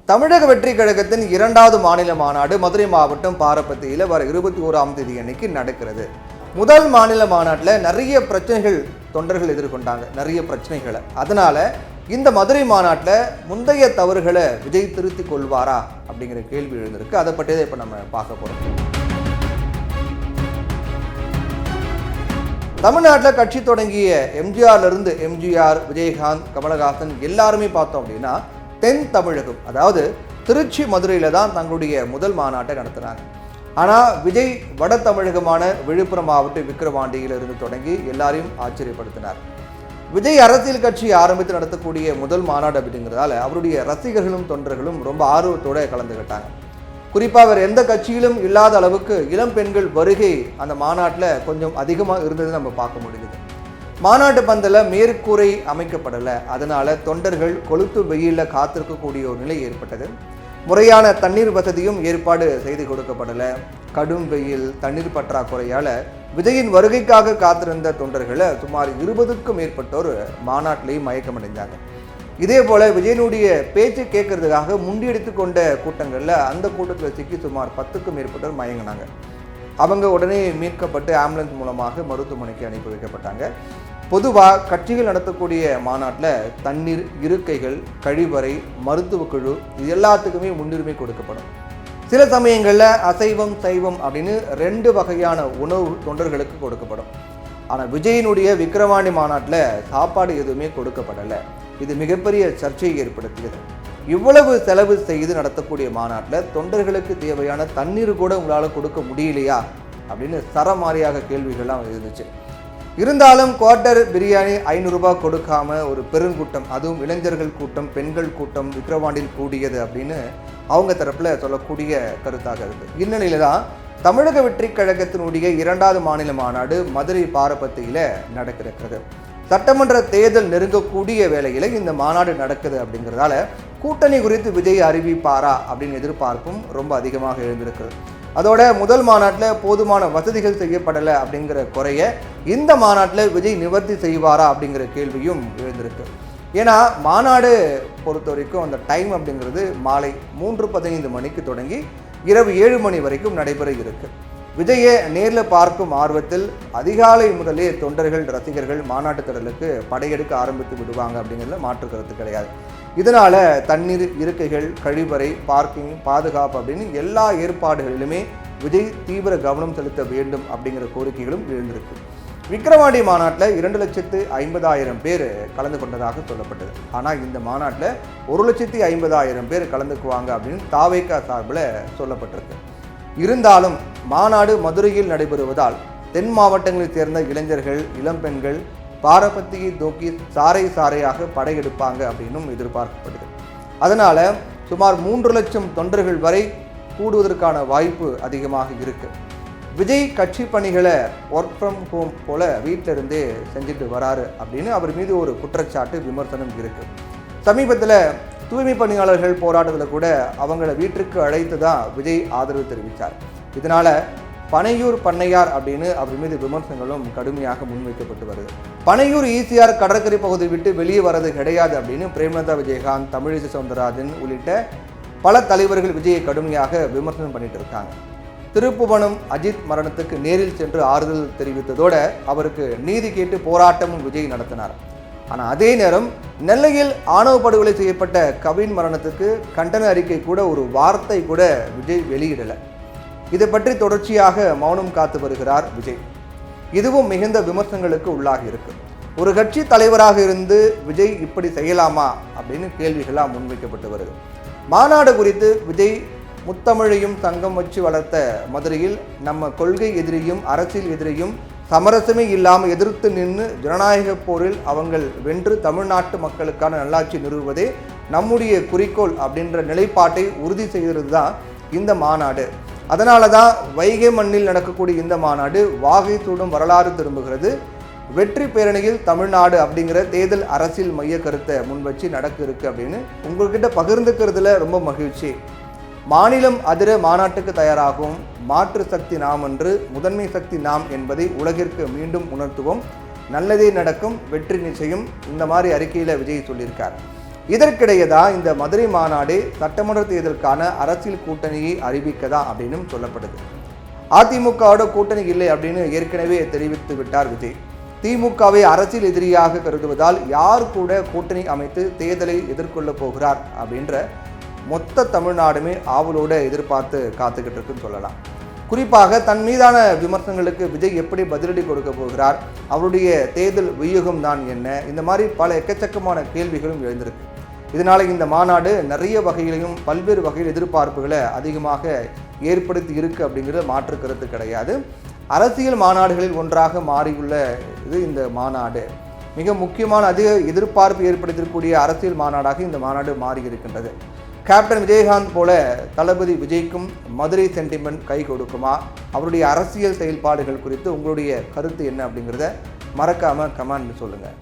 தமிழக வெற்றி கழகத்தின் 2வது மாநில மாநாடு மதுரை மாவட்டம் பாரபத்தியில் வர 21ஆம் தேதி அன்னைக்கு நடக்கிறது. முதல் மாநில மாநாட்டில் நிறைய பிரச்சனைகள் தொண்டர்கள் எதிர்கொண்டாங்க, நிறைய பிரச்சனைகளை. அதனால இந்த மதுரை மாநாட்டில் முந்தைய தவறுகளை விஜய் திருத்திக் கொள்வாரா அப்படிங்கிற கேள்வி எழுந்திருக்கு. அதை பற்றி தான் இப்போ நம்ம பார்க்க போகிறோம். தமிழ்நாட்டில் கட்சி தொடங்கிய எம்ஜிஆர்லேருந்து எம்ஜிஆர், விஜயகாந்த், கமலஹாசன் எல்லாருமே பார்த்தோம் அப்படின்னா தென் தமிழகம், அதாவது திருச்சி, மதுரையில் தான் தங்களுடைய முதல் மாநாட்டை நடத்தினாங்க. ஆனால் விஜய் வட தமிழகமான விழுப்புரம் மாவட்டம் விக்கிரவாண்டியிலிருந்து தொடங்கி எல்லாரையும் ஆச்சரியப்படுத்தினார். விஜய் அரசியல் கட்சி ஆரம்பித்து நடத்தக்கூடிய முதல் மாநாடு அப்படிங்கிறதால அவருடைய ரசிகர்களும் தொண்டர்களும் ரொம்ப ஆர்வத்தோடு கலந்துக்கிட்டாங்க. குறிப்பாக அவர் எந்த கட்சியிலும் இல்லாத அளவுக்கு இளம் பெண்கள் வருகை அந்த மாநாட்டில் கொஞ்சம் அதிகமாக இருந்தது நம்ம பார்க்க முடியுது. மாநாட்டு பந்தல மேற்கூரை அமைக்கப்படலை, அதனால தொண்டர்கள் கொளுத்து வெயிலில் காத்திருக்கக்கூடிய ஒரு நிலை ஏற்பட்டது. முறையான தண்ணீர் வசதியும் ஏற்பாடு செய்து கொடுக்கப்படலை. கடும் வெயில், தண்ணீர் பற்றாக்குறையால் விஜயின் வருகைக்காக காத்திருந்த தொண்டர்களை சுமார் 20க்கும் மேற்பட்டோர் மாநாட்டிலேயும் மயக்கமடைந்தாங்க. இதே போல் விஜயனுடைய பேச்சு கேட்கறதுக்காக முண்டியடித்து கொண்ட கூட்டங்களில் அந்த கூட்டத்தில் சிக்கி சுமார் 10க்கும் மேற்பட்டோர் மயங்கினாங்க. அவங்க உடனே மீட்கப்பட்டு ஆம்புலன்ஸ் மூலமாக மருத்துவமனைக்கு அனுப்பி வைக்கப்பட்டாங்க. பொதுவாக கட்சிகள் நடத்தக்கூடிய மாநாட்டில் தண்ணீர், இருக்கைகள், கழிவறை, மருத்துவ குழு இது எல்லாத்துக்குமே முன்னுரிமை கொடுக்கப்படும். சில சமயங்களில் அசைவம், சைவம் அப்படின்னு 2 வகையான உணவு தொண்டர்களுக்கு கொடுக்கப்படும். ஆனால் விஜயினுடைய விக்கிரவாண்டி மாநாட்டில் சாப்பாடு எதுவுமே கொடுக்கப்படலை. இது மிகப்பெரிய சர்ச்சையை ஏற்படுத்தியது. இவ்வளவு செலவு செய்து நடத்தக்கூடிய மாநாட்டில் தொண்டர்களுக்கு தேவையான தண்ணீர் கூட உங்களால் கொடுக்க முடியலையா அப்படின்னு சரமாரியாக கேள்விகள்லாம் இருந்துச்சு. இருந்தாலும் குவார்ட்டர் பிரியாணி 500 ரூபாய் கொடுக்காம ஒரு பெருங்கூட்டம், அதுவும் இளைஞர்கள் கூட்டம், பெண்கள் கூட்டம் விக்கிரவாண்டியில் கூடியது அப்படின்னு அவங்க தரப்பில் சொல்லக்கூடிய கருத்தாக இருக்குது. இந்நிலையில தான் தமிழக வெற்றி கழகத்தினுடைய 2வது மாநில மாநாடு மதுரை பாரபத்தியில் நடக்கிறது. சட்டமன்ற தேர்தல் நெருங்கக்கூடிய வேளையில் இந்த மாநாடு நடக்குது அப்படிங்கிறதால கூட்டணி குறித்து விஜய் அறிவிப்பாரா அப்படின்னு எதிர்பார்ப்பும் ரொம்ப அதிகமாக எழுந்திருக்கிறது. அதோட முதல் மாநாட்டில் போதுமான வசதிகள் செய்யப்படலை அப்படிங்கிற குறைய இந்த மாநாட்டில் விஜய் நிவர்த்தி செய்வாரா அப்படிங்கிற கேள்வியும் எழுந்திருக்கு. ஏன்னா மாநாடு பொறுத்த வரைக்கும் அந்த டைம் அப்படிங்கிறது மாலை 3:15 மணிக்கு தொடங்கி இரவு 7 மணி வரைக்கும் நடைபெற இருக்கு. விஜயை நேரில் பார்க்கும் ஆர்வத்தில் அதிகாலை முதலே தொண்டர்கள், ரசிகர்கள் மாநாட்டு திடலுக்கு படையெடுக்க ஆரம்பித்து விடுவாங்க அப்படிங்கிறதுல மாற்று கருத்து கிடையாது. இதனால் தண்ணீர், இருக்கைகள், கழிவறை, பார்க்கிங், பாதுகாப்பு அப்படின்னு எல்லா ஏற்பாடுகளிலுமே விஜய் தீவிர கவனம் செலுத்த வேண்டும் அப்படிங்கிற கோரிக்கைகளும் எழுந்திருக்கு. விக்கிரவாண்டி மாநாட்டில் 2,50,000 பேர் கலந்து கொண்டதாக சொல்லப்பட்டது. ஆனால் இந்த மாநாட்டில் 1,50,000 பேர் கலந்துக்குவாங்க அப்படின்னு தாவேகா சார்பில் சொல்லப்பட்டிருக்கு. இருந்தாலும் மாநாடு மதுரையில் நடைபெறுவதால் தென் மாவட்டங்களைச் சேர்ந்த இளைஞர்கள், இளம்பெண்கள் பாரபத்தியை நோக்கி சாறை சாறையாக படையெடுப்பாங்க அப்படின்னும் எதிர்பார்க்கப்படுது. அதனால் சுமார் 3 லட்சம் தொண்டர்கள் வரை கூடுவதற்கான வாய்ப்பு அதிகமாக இருக்கு. விஜய் கட்சி பணிகளை ஒர்க் ஃப்ரம் ஹோம் போல வீட்டிலிருந்தே செஞ்சுட்டு வராரு அப்படின்னு அவர் மீது ஒரு குற்றச்சாட்டு, விமர்சனம் இருக்கு. சமீபத்தில் தூய்மை பணியாளர்கள் போராட்டத்தில் கூட அவங்கள வீட்டிற்கு அழைத்து தான் விஜய் ஆதரவு தெரிவித்தார். இதனால் பனையூர் பண்ணையார் அப்படின்னு அவர் மீது விமர்சனங்களும் கடுமையாக முன்வைக்கப்பட்டு வருது. பனையூர் ஈசிஆர் கடற்கரை பகுதி விட்டு வெளியே வர்றது கிடையாது அப்படின்னு பிரேமலதா விஜயகாந்த், தமிழிசை சவுந்தரராஜன் உள்ளிட்ட பல தலைவர்கள் விஜயை கடுமையாக விமர்சனம் பண்ணிட்டு இருக்காங்க. திருப்புவனம் அஜித் மரணத்துக்கு நேரில் சென்று ஆறுதல் தெரிவித்ததோடு அவருக்கு நீதி கேட்டு போராட்டமும் விஜய் நடத்தினார். ஆனால் அதே நேரம் நெல்லையில் ஆணவ படுகொலை செய்யப்பட்ட கவின் மரணத்துக்கு கண்டன அறிக்கை கூட ஒரு வார்த்தை கூட விஜய் வெளியிடலை. இதை பற்றி தொடர்ச்சியாக மௌனம் காத்து வருகிறார் விஜய். இதுவும் மிகுந்த விமர்சனங்களுக்கு உள்ளாகி இருக்கு. ஒரு கட்சி தலைவராக இருந்து விஜய் இப்படி செய்யலாமா அப்படின்னு கேள்விகளாக முன்வைக்கப்பட்டு வருது. மாநாடு குறித்து விஜய் முத்தமிழையும் சங்கம் வச்சு வளர்த்த மதுரையில் நம்ம கொள்கை எதிரியும் அரசியல் எதிரியும் சமரசமே இல்லாமல் எதிர்த்து நின்று ஜனநாயக போரில் அவங்கள் வென்று தமிழ்நாட்டு மக்களுக்கான நல்லாட்சி நிறுவுவதே நம்முடைய குறிக்கோள் அப்படின்ற நிலைப்பாட்டை உறுதி செய்கிறது தான் இந்த மாநாடு. அதனால தான் வைகை மண்ணில் நடக்கக்கூடிய இந்த மாநாடு வாகை சூடும் வரலாறு திரும்புகிறது. வெற்றி பேரணியில் தமிழ்நாடு அப்படிங்கிற தேர்தல் அரசியல் மைய கருத்தை முன்வச்சு நடக்க இருக்கு அப்படின்னு உங்கள்கிட்ட பகிர்ந்துக்கிறதுல ரொம்ப மகிழ்ச்சி. மாநிலம் அதிர மாநாட்டுக்கு தயாராகும். மாற்று சக்தி நாம் என்று, முதன்மை சக்தி நாம் என்பதை உலகிற்கு மீண்டும் உணர்த்துவோம். நல்லதே நடக்கும், வெற்றி நிச்சயம். இந்த மாதிரி அறிக்கையில் விஜய் சொல்லியிருக்கார். இதற்கிடையே தான் இந்த மதுரை மாநாடு சட்டமன்ற தேர்தலுக்கான அரசியல் கூட்டணியை அறிவிக்கதா அப்படின்னு சொல்லப்படுது. அதிமுகவோட கூட்டணி இல்லை அப்படின்னு ஏற்கனவே தெரிவித்து விட்டார் விஜய். திமுகவை அரசியல் எதிரியாக கருதுவதால் யார் கூட கூட்டணி அமைத்து தேர்தலை எதிர்கொள்ள போகிறார் அப்படின்ற மொத்த தமிழ்நாடுமே ஆவலோடு எதிர்பார்த்து காத்துக்கிட்டு இருக்குன்னு சொல்லலாம். குறிப்பாக தன் மீதான விமர்சனங்களுக்கு விஜய் எப்படி பதிலடி கொடுக்க போகிறார், அவருடைய தேர்தல் வியூகம் தான் என்ன, இந்த மாதிரி பல எக்கச்சக்கமான கேள்விகளும் எழுந்திருக்கு. இதனால இந்த மாநாடு நிறைய வகையிலையும் பல்வேறு வகையில் எதிர்பார்ப்புகளை அதிகமாக ஏற்படுத்தி இருக்கு அப்படிங்கிறது மாற்று கருத்து கிடையாது. அரசியல் மாநாடுகளில் ஒன்றாக மாறியுள்ள இது இந்த மாநாடு. மிக முக்கியமான அதிக எதிர்பார்ப்பு ஏற்படுத்தக்கூடிய அரசியல் மாநாடாக இந்த மாநாடு மாறி இருக்கின்றது. கேப்டன் விஜயகாந்த் போல தளபதி விஜய்க்கும் மதுரை சென்டிமெண்ட் கை கொடுக்குமா? அவருடைய அரசியல் செயல்பாடுகள் குறித்து உங்களுடைய கருத்து என்ன அப்படிங்கிறத மறக்காமல் கமெண்ட் சொல்லுங்கள்.